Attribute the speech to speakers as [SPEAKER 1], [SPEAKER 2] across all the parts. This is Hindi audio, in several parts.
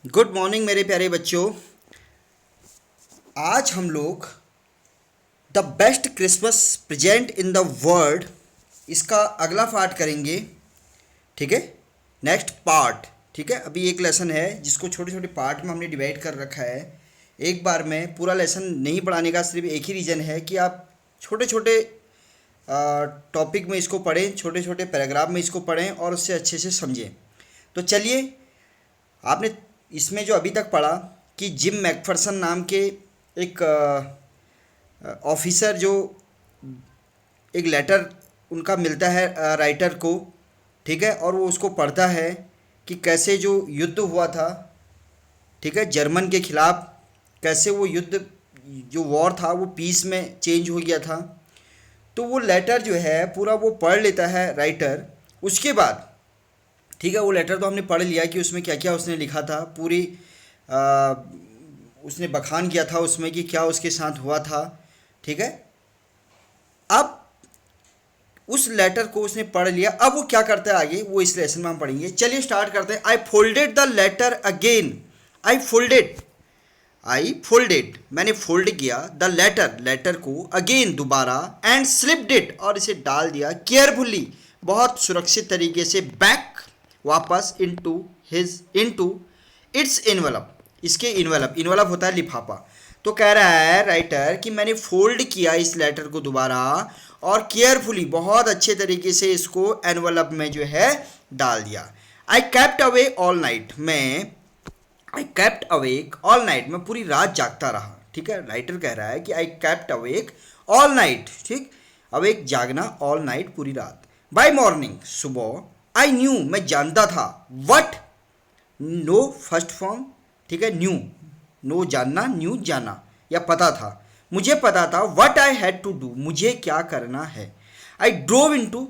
[SPEAKER 1] गुड मॉर्निंग मेरे प्यारे बच्चों। आज हम लोग the best Christmas present in the world इसका अगला पार्ट करेंगे। ठीक है, नेक्स्ट पार्ट। ठीक है, अभी एक लेसन है जिसको छोटे छोटे पार्ट में हमने डिवाइड कर रखा है। एक बार में पूरा लेसन नहीं पढ़ाने का सिर्फ एक ही रीज़न है कि आप छोटे छोटे टॉपिक में इसको पढ़ें, छोटे छोटे पैराग्राफ में इसको पढ़ें और उससे अच्छे से समझें। तो चलिए, आपने इसमें जो अभी तक पढ़ा कि जिम मैकफरसन नाम के एक ऑफिसर, जो एक लेटर उनका मिलता है राइटर को, ठीक है, और वो उसको पढ़ता है कि कैसे जो युद्ध हुआ था, ठीक है, जर्मन के खिलाफ, कैसे वो युद्ध जो वॉर था वो पीस में चेंज हो गया था। तो वो लेटर जो है पूरा वो पढ़ लेता है राइटर। उसके बाद ठीक है, वो लेटर तो हमने पढ़ लिया कि उसमें क्या क्या उसने लिखा था, पूरी उसने बखान किया था उसमें कि क्या उसके साथ हुआ था। ठीक है, अब उस लेटर को उसने पढ़ लिया, अब वो क्या करता है आगे वो इस लेसन में हम पढ़ेंगे। चलिए स्टार्ट करते हैं। I folded the letter again. I folded मैंने फोल्ड किया, द लेटर को अगेन दोबारा, एंड स्लिप्ड इट और इसे डाल दिया केयरफुली बहुत सुरक्षित तरीके से, बैक वापस इनटू इट्स इन्वेलप, इसके इन्वेलप होता है लिफाफा। तो कह रहा है राइटर कि मैंने फोल्ड किया इस लेटर को दोबारा और केयरफुली बहुत अच्छे तरीके से इसको एनवेलप में जो है डाल दिया। I kept away all night, I kept awake all night, मैं पूरी रात जागता रहा। ठीक है, राइटर कह रहा है कि I kept awake all night, ठीक, अवेक जागना, ऑल नाइट पूरी रात। बाय मॉर्निंग सुबह, आई न्यू मैं जानता था, वट नो फर्स्ट फॉर्म, ठीक है, न्यू नो जानना, न्यू जाना या पता था, मुझे पता था what I had to do, मुझे क्या करना है। I drove into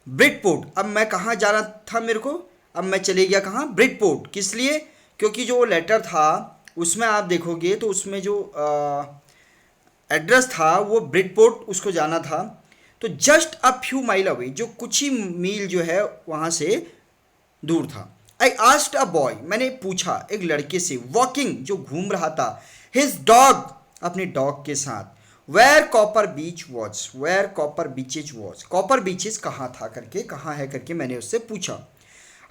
[SPEAKER 1] Bridport, अब मैं कहाँ जाना था मेरे को, अब मैं चले गया कहाँ, ब्रिडपोर्ट। किस लिए? क्योंकि जो लेटर था उसमें आप देखोगे तो उसमें जो एड्रेस था वो ब्रिडपोर्ट उसको जाना था। तो just a few mile away, जो कुछ ही मील जो है वहाँ से दूर था। आई आस्क्ड अ बॉय, मैंने पूछा एक लड़के से, वॉकिंग जो घूम रहा था, हिज डॉग अपने डॉग के साथ, where Copper Beech was, where Copper Beeches was, Copper Beeches कहाँ था करके, कहाँ है करके मैंने उससे पूछा।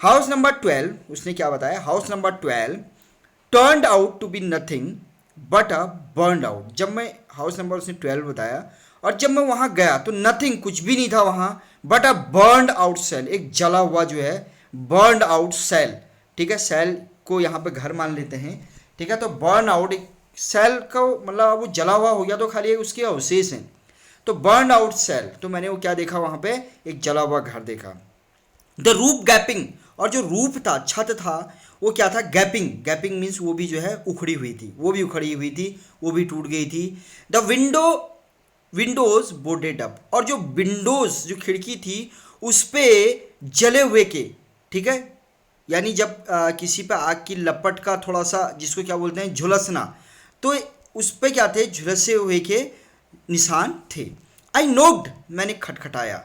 [SPEAKER 1] हाउस नंबर 12, उसने क्या बताया, house number 12 turned out to be nothing but a burned out, जब मैं हाउस नंबर उसने 12 बताया और जब मैं वहाँ गया तो नथिंग कुछ भी नहीं था वहाँ, but a burned out shell, एक जला हुआ जो है, बर्नड आउट सेल। ठीक है, सेल को यहाँ पे घर मान लेते हैं। ठीक है, तो बर्न आउट, एक सेल का मतलब वो जला हुआ हो गया तो खाली उसके अवशेष हैं। तो बर्न आउट सेल, तो मैंने वो क्या देखा वहाँ पे, एक जला हुआ घर देखा। द रूफ गैपिंग, और जो रूफ था, छत था, वो क्या था, गैपिंग, गैपिंग मीन्स वो भी जो है उखड़ी हुई थी, वो भी उखड़ी हुई थी, वो भी टूट गई थी। द विंडोज बोर्डेड अप, और जो विंडोज जो खिड़की थी उस पे जले हुए के, ठीक है, यानी जब किसी पे आग की लपट का थोड़ा सा जिसको क्या बोलते हैं झुलसना, तो उस पे क्या थे, झुलसे हुए के निशान थे। आई नोक्ड, मैंने खटखटाया।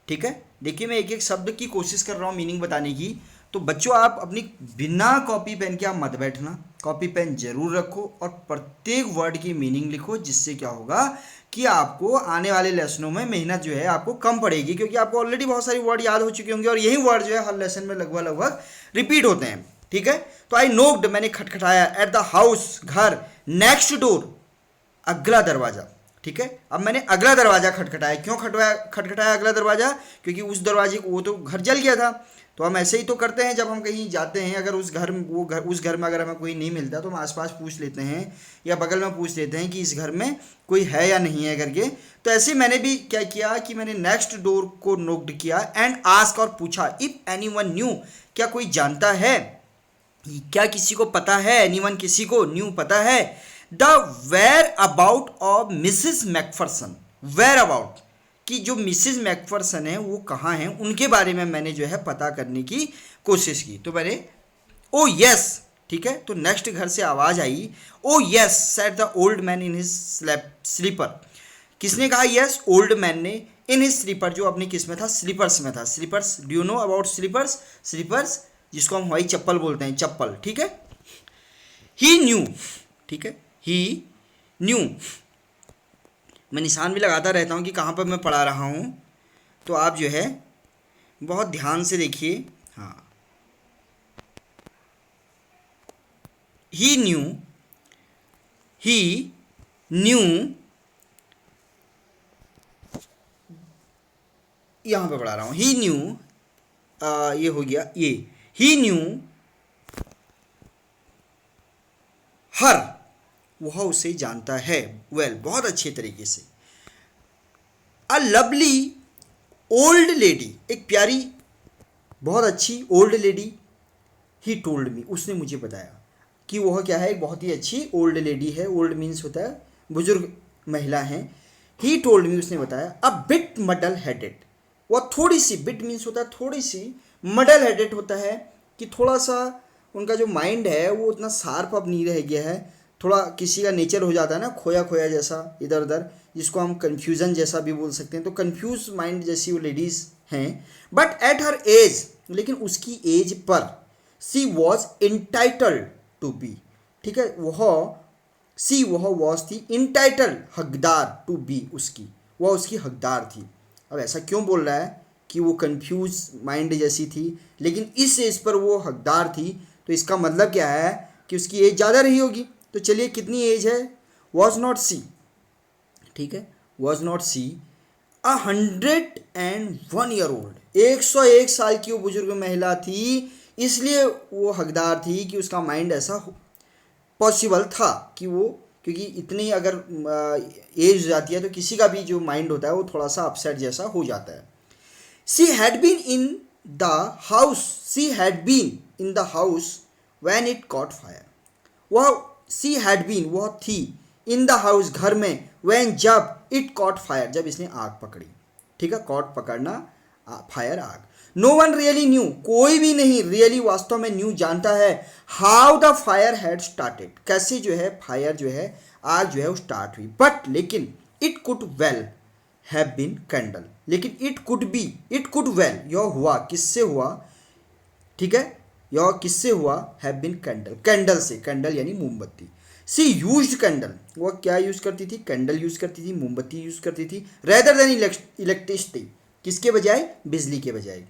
[SPEAKER 1] ठीक है, देखिए मैं एक एक शब्द की कोशिश कर रहा हूँ मीनिंग बताने की। तो बच्चों आप अपनी बिना कॉपी पेन के आप मत बैठना, कॉपी पेन जरूर रखो और प्रत्येक वर्ड की मीनिंग लिखो, जिससे क्या होगा कि आपको आने वाले लेसनों में मेहनत जो है आपको कम पड़ेगी, क्योंकि आपको ऑलरेडी बहुत सारी वर्ड याद हो चुके होंगे और यही वर्ड जो है हर लेसन में लगभग लगभग रिपीट होते हैं। ठीक है, तो आई नोक्ड, मैंने खटखटाया, एट द हाउस, घर, नेक्स्ट डोर, अगला दरवाजा। ठीक है, अब मैंने अगला दरवाजा खटखटाया, क्यों खटखटाया अगला दरवाजा, क्योंकि उस दरवाजे को, वो तो घर जल गया था। तो हम ऐसे ही तो करते हैं जब हम कहीं जाते हैं, अगर उस घर में अगर हमें कोई नहीं मिलता तो हम आसपास पूछ लेते हैं या बगल में पूछ लेते हैं कि इस घर में कोई है या नहीं है करके। तो ऐसे मैंने भी क्या किया कि मैंने नेक्स्ट डोर को नोक्ड किया, एंड आस्क, और पूछा, इफ एनीवन न्यू, क्या कोई जानता है, क्या किसी को पता है, एनीवन किसी को, न्यू पता है, the whereabouts of Mrs McPherson, whereabouts कि जो मिसिस मैकफरसन है वो कहाँ हैं, उनके बारे में मैंने जो है पता करने की कोशिश की। तो मैंने ओ यस, ठीक है, तो नेक्स्ट घर से आवाज़ आई, oh yes said the old man in his slipper, किसने कहा यस, ओल्ड मैन ने, इन हिज स्लीपर, जो अपनी किस में था, स्लीपर्स में था। Slippers, do you know about slippers, slippers जिसको हम हवाई चप्पल बोलते हैं, चप्पल, ठीक है। ही न्यू, ठीक है, ही न्यू, मैं निशान भी लगाता रहता हूँ कि कहाँ पर मैं पढ़ा रहा हूँ, तो आप जो है बहुत ध्यान से देखिए। हाँ, ही न्यू, ही न्यू, यहाँ पे पढ़ा रहा हूँ, ही न्यू, ये हो गया, ये ही न्यू हर, वह उसे जानता है, वेल बहुत अच्छे तरीके से। अ लवली ओल्ड लेडी, एक प्यारी बहुत अच्छी old lady, he told me, उसने मुझे बताया कि वह क्या है, एक बहुत ही अच्छी ओल्ड लेडी है। ओल्ड मीन्स होता है बुजुर्ग महिला हैं। ही टोल्ड मी, उसने बताया। अ बिट मडल हेडेड, वह थोड़ी सी, बिट मीन्स होता है थोड़ी सी, मडल हेडेड होता है कि थोड़ा सा उनका जो माइंड है वो उतना शार्प अब नहीं रह गया है, थोड़ा किसी का नेचर हो जाता है ना खोया खोया जैसा इधर उधर, जिसको हम कन्फ्यूज़न जैसा भी बोल सकते हैं, तो कन्फ्यूज माइंड जैसी वो लेडीज़ हैं। बट एट हर एज, लेकिन उसकी एज पर, she was entitled to be, ठीक है, वह वॉज थी इंटाइटल्ड, हकदार, टू बी, उसकी, वह उसकी हकदार थी। अब ऐसा क्यों बोल रहा है कि वो कंफ्यूज माइंड जैसी थी लेकिन इस एज पर वो हकदार थी, तो इसका मतलब क्या है कि उसकी एज ज़्यादा रही होगी। तो चलिए कितनी एज है, वॉज नॉट सी, ठीक है, was not she 101 year old, 101 साल की वो बुजुर्ग महिला थी, इसलिए वो हकदार थी कि उसका माइंड ऐसा पॉसिबल था कि वो, क्योंकि इतनी अगर एज हो जाती है तो किसी का भी जो माइंड होता है वो थोड़ा सा अपसेट जैसा हो जाता है। She had been in the house, she had been in the house when it caught fire, वह सी हैड बीन, वह थी, इन द हाउस, घर में, व्हेन, जब, इट कॉट फायर, जब इसने आग पकड़ी, ठीक है, कॉट पकड़ना, फायर आग। नो वन रियली न्यू, कोई भी नहीं रियली वास्तव में न्यू जानता है, how the fire had started, कैसे जो है फायर जो है आग जो है वो स्टार्ट हुई, बट लेकिन it could well have been candle, लेकिन it could be, it could well, यह हुआ किससे हुआ, ठीक है, यह किससे हुआ, हैव बीन कैंडल, कैंडल से, कैंडल यानी मोमबत्ती। सी यूज्ड कैंडल, वह क्या यूज करती थी, कैंडल यूज करती थी, मोमबत्ती यूज करती थी, रेदर देन इलेक्ट्रिसिटी, किसके बजाय, बिजली के बजाय।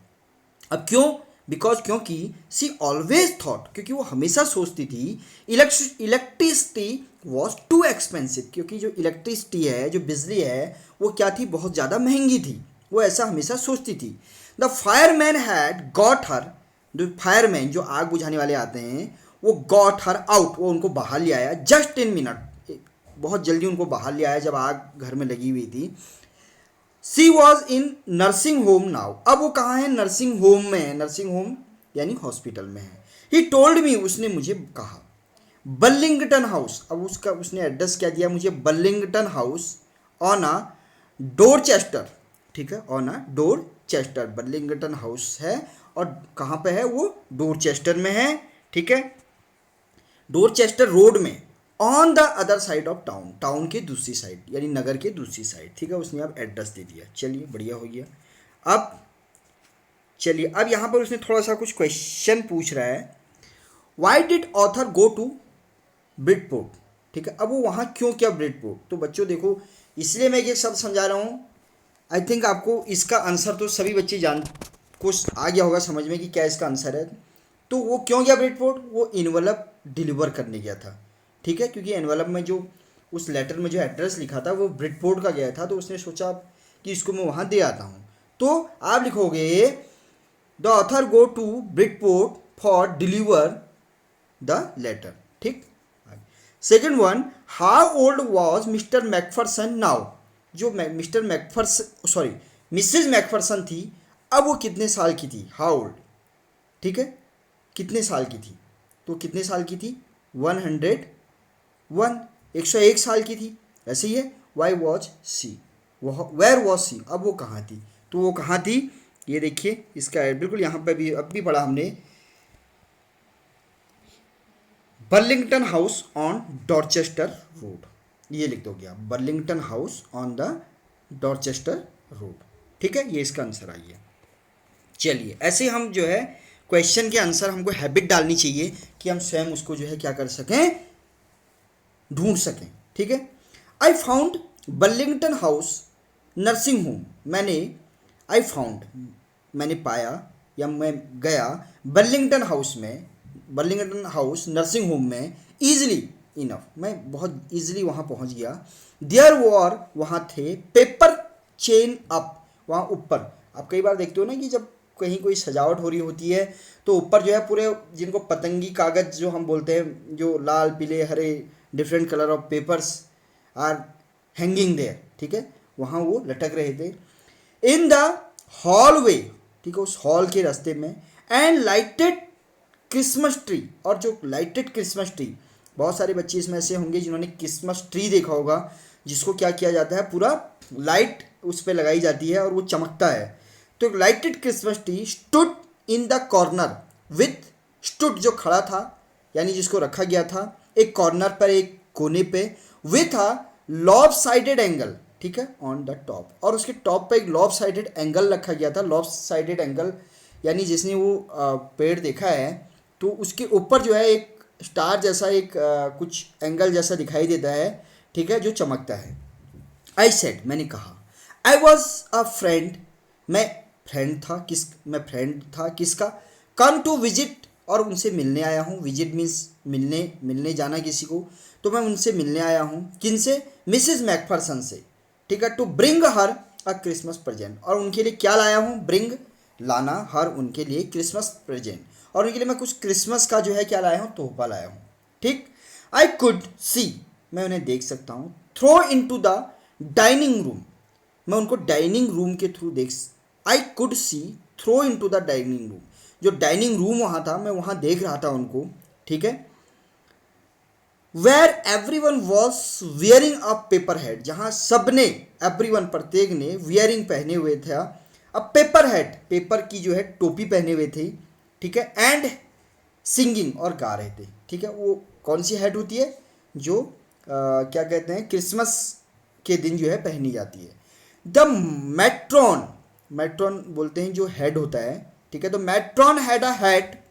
[SPEAKER 1] अब क्यों, बिकॉज, क्योंकि सी ऑलवेज थॉट, क्योंकि वो हमेशा सोचती थी, इलेक्ट्रिसिटी वॉज टू एक्सपेंसिव, क्योंकि जो इलेक्ट्रिसिटी है, जो बिजली है, वो क्या थी, बहुत ज़्यादा महंगी थी, वो ऐसा हमेशा सोचती थी। The fireman had got her, जो फायरमैन जो आग बुझाने वाले आते हैं, वो गॉट हर आउट, वो उनको बाहर ले आया, जस्ट इन मिनट, बहुत जल्दी उनको बाहर ले आया जब आग घर में लगी हुई थी। She was in nursing home now, अब वो कहाँ है, नर्सिंग होम में है, नर्सिंग होम यानी हॉस्पिटल में है। ही टोल्ड मी, उसने मुझे कहा, बर्लिंगटन हाउस, अब उसका उसने एड्रेस क्या दिया मुझे, Burlington house on a Dorchester, ठीक है, on a Dorchester, Burlington house है और कहाँ पे है वो, डोरचेस्टर में है, ठीक है, डोरचेस्टर रोड में, on the other side of town, town के दूसरी साइड यानी नगर के दूसरी साइड, ठीक है, उसने अब एड्रेस दे दिया। चलिए बढ़िया हो गया। अब चलिए, अब यहाँ पर उसने थोड़ा सा कुछ क्वेश्चन पूछ रहा है, why did author go to Bridport, ठीक है, अब वो वहाँ क्यों क्या ब्रिडपोर्ट, तो बच्चों देखो, इसलिए मैं ये शब्द समझा रहा हूँ, आई थिंक आपको इसका आंसर तो सभी बच्चे जान को आ गया होगा समझ में कि क्या इसका आंसर है। तो वो क्यों गया ब्रिडपोर्ट, वो इन्वेलप डिलीवर करने गया था, ठीक है, क्योंकि एनवेलप में जो उस लेटर में जो एड्रेस लिखा था वो ब्रिडपोर्ट का गया था, तो उसने सोचा कि इसको मैं वहाँ दे आता हूँ। तो आप लिखोगे the author go to Bridport for deliver the letter, ठीक। Second one, how old was Mr McPherson now, जो Mr McPherson, sorry Mrs McPherson थी, अब वो कितने साल की थी, हाउ ओल्ड, ठीक है, कितने साल की थी, तो कितने साल की थी, 101 साल की थी, ऐसे ही है। वाई वॉज सी, वह वेयर वॉज सी, अब वो कहाँ थी, तो वो कहाँ थी, ये देखिए इसका बिल्कुल यहाँ पे भी अब भी पढ़ा हमने, Burlington house on Dorchester road, ये लिख दोगे आप, Burlington house on the Dorchester road, ठीक है, ये इसका आंसर आई है। चलिए ऐसे हम जो है क्वेश्चन के आंसर हमको हैबिट डालनी चाहिए कि हम स्वयं उसको जो है क्या कर सकें, ढूंढ सकें, ठीक है। I found Burlington house nursing home, I found मैंने पाया या मैं गया बर्लिंगटन हाउस में, बर्लिंगटन हाउस नर्सिंग होम में ईजिली इनफ, मैं बहुत ईजिली वहाँ पहुँच गया। देयर वॉर, वहाँ थे पेपर चेन अप, वहाँ ऊपर आप कई बार देखते हो ना कि जब कहीं कोई सजावट हो रही होती है तो ऊपर जो है पूरे, जिनको पतंगी कागज जो हम बोलते हैं, जो लाल पीले हरे different colour of papers are hanging there, ठीक है, वहाँ वो लटक रहे थे। इन द हॉलवे, ठीक है, उस हॉल के रास्ते में, एंड लाइटेड क्रिसमस ट्री, और जो लाइटेड क्रिसमस ट्री, बहुत सारे बच्चे इसमें ऐसे होंगे जिन्होंने क्रिसमस ट्री देखा होगा, जिसको क्या किया जाता है, पूरा लाइट उस पर लगाई जाती है और वो चमकता है। तो lighted Christmas tree stood in the corner with, stood जो खड़ा था यानी जिसको रखा गया था एक कॉर्नर पर, एक कोने पे, with a lobe sided angle, ठीक है, ऑन द टॉप, और उसके टॉप पे एक लॉब साइडेड एंगल रखा गया था। लॉब साइडेड एंगल यानी जिसने वो पेड़ देखा है तो उसके ऊपर जो है एक स्टार जैसा एक कुछ एंगल जैसा दिखाई देता है, ठीक है, जो चमकता है। आई सेड, मैंने कहा, आई वॉज अ फ्रेंड, मैं फ्रेंड था किसका, कम टू विजिट, और उनसे मिलने आया हूँ। विजिट मीन्स मिलने जाना किसी को, तो मैं उनसे मिलने आया हूँ। किनसे, मिसेस मैकफरसन से, ठीक है, to bring her a Christmas present, और उनके लिए क्या लाया हूँ, ब्रिंग लाना, हर उनके लिए क्रिसमस प्रेजेंट, और उनके लिए मैं कुछ क्रिसमस का जो है क्या लाया हूँ, तोहफा लाया हूँ, ठीक। आई कुड सी, मैं उन्हें देख सकता हूँ, through into the dining room, मैं उनको डाइनिंग रूम के through I could see through into the dining room, जो डाइनिंग रूम वहाँ था मैं वहाँ देख रहा था उनको, ठीक है। Where everyone was wearing a paper head, जहाँ सबने, एवरी वन प्रत्येक ने, वियरिंग पहने हुए थे, अब पेपर हेड, पेपर की जो है टोपी पहने हुए थे, ठीक है, एंड सिंगिंग, और गा रहे थे, ठीक है। वो कौन सी हेड होती है, जो क्या कहते हैं, क्रिसमस के दिन जो है पहनी जाती है। द मैट्रॉन, मैट्रॉन बोलते हैं जो हेड होता है, ठीक है, तो मैट्रॉन हैड अ हैट,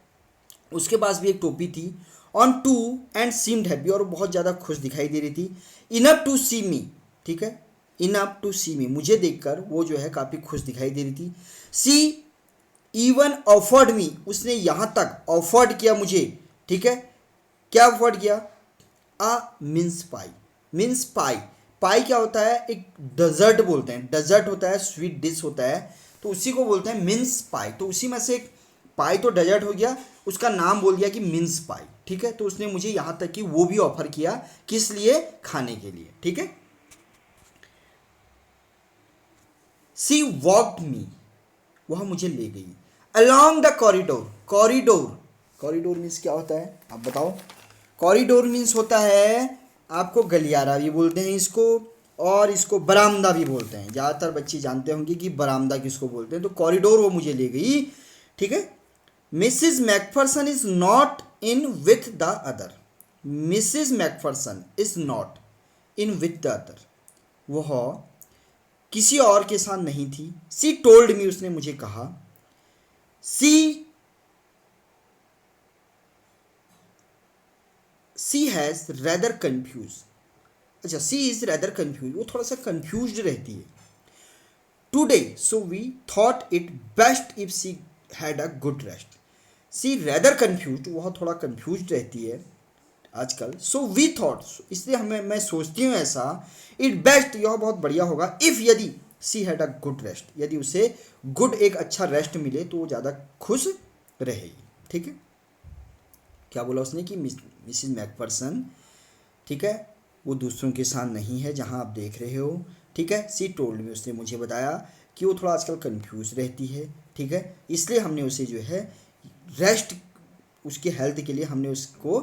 [SPEAKER 1] उसके पास भी एक टोपी थी, on too and seemed happy, और बहुत ज़्यादा खुश दिखाई दे रही थी। इनफ टू सी मी, ठीक है, इनफ टू सी मी, मुझे देखकर वो जो है काफ़ी खुश दिखाई दे रही थी। सी इवन ऑफर्ड मी, उसने यहाँ तक ऑफर्ड किया मुझे, ठीक है, क्या ऑफर्ड किया, अ मिन्स पाई, मिन्स पाई, पाई क्या होता है, एक डेजर्ट बोलते हैं, डेजर्ट होता है, स्वीट डिश होता है, तो उसी को बोलते हैं मिन्स पाई, तो उसी में से एक पाई तो डेजर्ट हो गया, उसका नाम बोल दिया कि मिन्स पाई, ठीक है। तो उसने मुझे यहाँ तक कि वो भी ऑफर किया, किस लिए, खाने के लिए, ठीक है। सी वॉक्ड मी, वह मुझे ले गई, along the corridor, corridor, corridor means क्या होता है आप बताओ, कॉरिडोर मीन्स होता है, आपको गलियारा भी बोलते हैं इसको, और इसको बरामदा भी बोलते हैं, ज़्यादातर बच्चे जानते होंगे कि बरामदा किसको बोलते हैं। तो कॉरिडोर वो मुझे ले गई, ठीक है। Mrs McPherson is not in with the other, Mrs McPherson is not in with the other, वह किसी और के साथ नहीं थी। सी टोल्ड मी, उसने मुझे कहा, सी हैज़ रेदर कन्फ्यूज, अच्छा, सी इज़ रेदर कन्फ्यूज, वो थोड़ा सा कन्फ्यूज रहती है। Today so we thought it best if she had a good rest, she rather confuse, वह थोड़ा कन्फ्यूज रहती है आजकल। सो वी थॉट, इसलिए मैं सोचती हूँ ऐसा, इट बेस्ट, यह बहुत बढ़िया होगा, इफ़ यदि सी हैड अ गुड रेस्ट, यदि उसे गुड एक अच्छा रेस्ट मिले तो वो ज़्यादा खुश रहेगी, ठीक है। क्या बोला उसने कि मिसिज मैकफरसन, ठीक है, वो दूसरों के साथ नहीं है जहाँ आप देख रहे हो, ठीक है। सी टोल्ड मी, उसने मुझे बताया कि वो थोड़ा आजकल कंफ्यूज रहती है, ठीक है, इसलिए हमने उसे जो है रेस्ट, उसके हेल्थ के लिए हमने उसको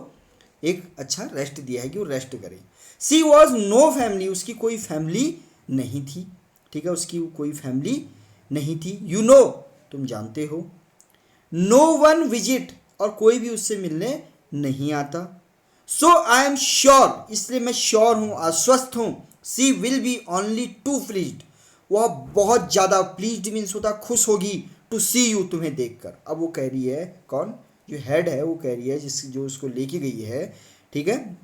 [SPEAKER 1] एक अच्छा रेस्ट दिया है कि वो रेस्ट करे। सी वॉज नो फैमिली, उसकी कोई फैमिली नहीं थी, ठीक है, उसकी कोई फैमिली नहीं थी। यू नो, तुम जानते हो। नो वन विजिट, और कोई भी उससे मिलने नहीं आता। सो आई एम श्योर, इसलिए मैं श्योर हूँ, आश्वस्त हूँ। She will be only too pleased, वह बहुत ज़्यादा, प्लीज्ड मीन्स होता खुश होगी, टू सी यू, तुम्हें देखकर। अब वो कह रही है, कौन, जो हेड है वो कह रही है, जो उसको लेके गई है, ठीक है,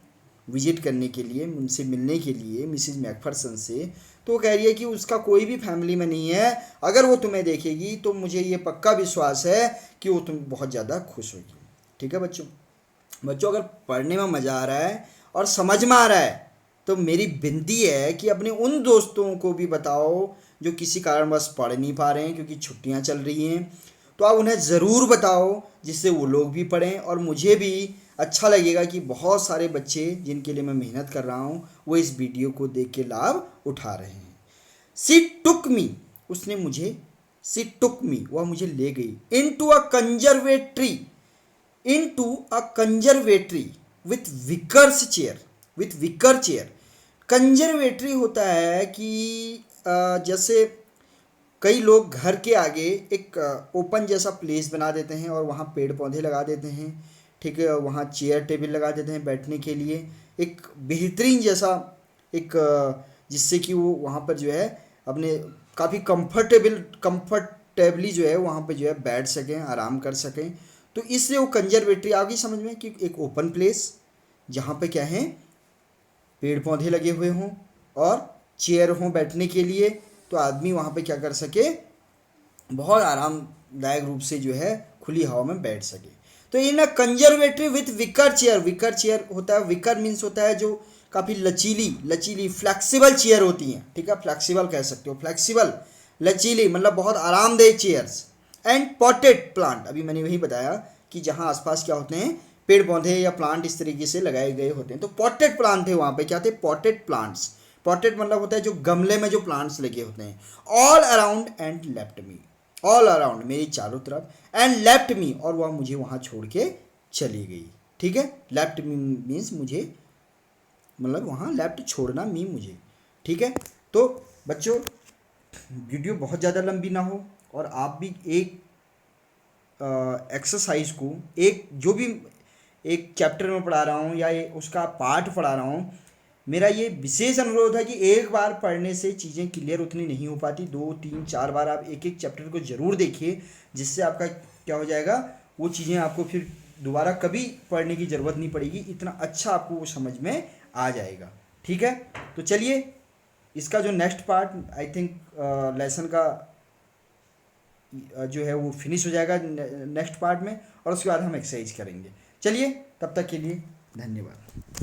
[SPEAKER 1] विजिट करने के लिए, उनसे मिलने के लिए, मिसिज मैकफरसन से। तो वो कह रही है कि उसका कोई भी फैमिली में नहीं है, अगर वो तुम्हें देखेगी तो मुझे ये पक्का विश्वास है कि वो तुम बहुत ज़्यादा खुश होगी। ठीक है बच्चों, बच्चों अगर पढ़ने में मज़ा आ रहा है और समझ में आ रहा है तो मेरी विनती है कि अपने उन दोस्तों को भी बताओ जो किसी कारणवश पढ़ नहीं पा रहे हैं क्योंकि छुट्टियां चल रही हैं, तो आप उन्हें ज़रूर बताओ जिससे वो लोग भी पढ़ें और मुझे भी अच्छा लगेगा कि बहुत सारे बच्चे जिनके लिए मैं मेहनत कर रहा हूँ वो इस वीडियो को देख के लाभ उठा रहे हैं। सी टुक मी, उसने मुझे, सी टुक मी, वह मुझे ले गई, into a conservatory, into a conservatory with wickers chair, with wicker chair. Conservatory होता है कि जैसे कई लोग घर के आगे एक ओपन जैसा प्लेस बना देते हैं और वहाँ पेड़ पौधे लगा देते हैं, ठीक है, वहाँ चेयर टेबल लगा देते हैं बैठने के लिए, एक बेहतरीन जैसा एक जिससे कि वो वहाँ पर जो है अपने काफ़ी कंफर्टेबली जो है वहाँ पे जो है बैठ सकें, आराम कर सकें। तो इसलिए वो कंजर्वेटरी आ गई समझ में कि एक ओपन प्लेस जहाँ पे क्या है, पेड़ पौधे लगे हुए हों और चेयर हों बैठने के लिए, तो आदमी वहाँ पे क्या कर सके, बहुत आरामदायक रूप से जो है खुली हवा में बैठ सके। तो in a conservatory with wicker chair, wicker chair होता है, विकर मीन्स होता है जो काफ़ी लचीली लचीली फ्लेक्सिबल चेयर होती हैं, ठीक है, फ्लेक्सिबल कह सकते हो, फ्लेक्सिबल लचीली मतलब बहुत आरामदेह चेयर्स। एंड पॉटेड प्लांट, अभी मैंने वही बताया कि जहाँ आसपास क्या होते हैं, पेड़ पौधे या प्लांट इस तरीके से लगाए गए होते हैं, तो पॉटेड प्लांट थे वहाँ पे, क्या थे, पॉटेड प्लांट्स। पॉटेड मतलब होता है जो गमले में जो प्लांट्स लगे होते हैं। All around and left me, all around मेरी चारों तरफ, एंड लेफ्ट मी और वह मुझे वहाँ छोड़ के चली गई। ठीक है, लेफ्ट मी मीन्स मुझे, मतलब वहाँ लेफ्ट छोड़ना मी मुझे। ठीक है, तो बच्चों वीडियो बहुत ज़्यादा लंबी ना हो और आप भी एक एक्सरसाइज को, एक जो भी एक चैप्टर में पढ़ा रहा हूँ या उसका पार्ट पढ़ा रहा हूँ, मेरा ये विशेष अनुरोध है कि एक बार पढ़ने से चीज़ें क्लियर उतनी नहीं हो पाती, 2 3 4 बार आप एक एक चैप्टर को ज़रूर देखिए, जिससे आपका क्या हो जाएगा, वो चीज़ें आपको फिर दोबारा कभी पढ़ने की ज़रूरत नहीं पड़ेगी, इतना अच्छा आपको वो समझ में आ जाएगा। ठीक है, तो चलिए इसका जो next part I think lesson का जो है वो फिनिश हो जाएगा नेक्स्ट पार्ट में, और उसके बाद हम एक्सरसाइज करेंगे। चलिए तब तक के लिए धन्यवाद।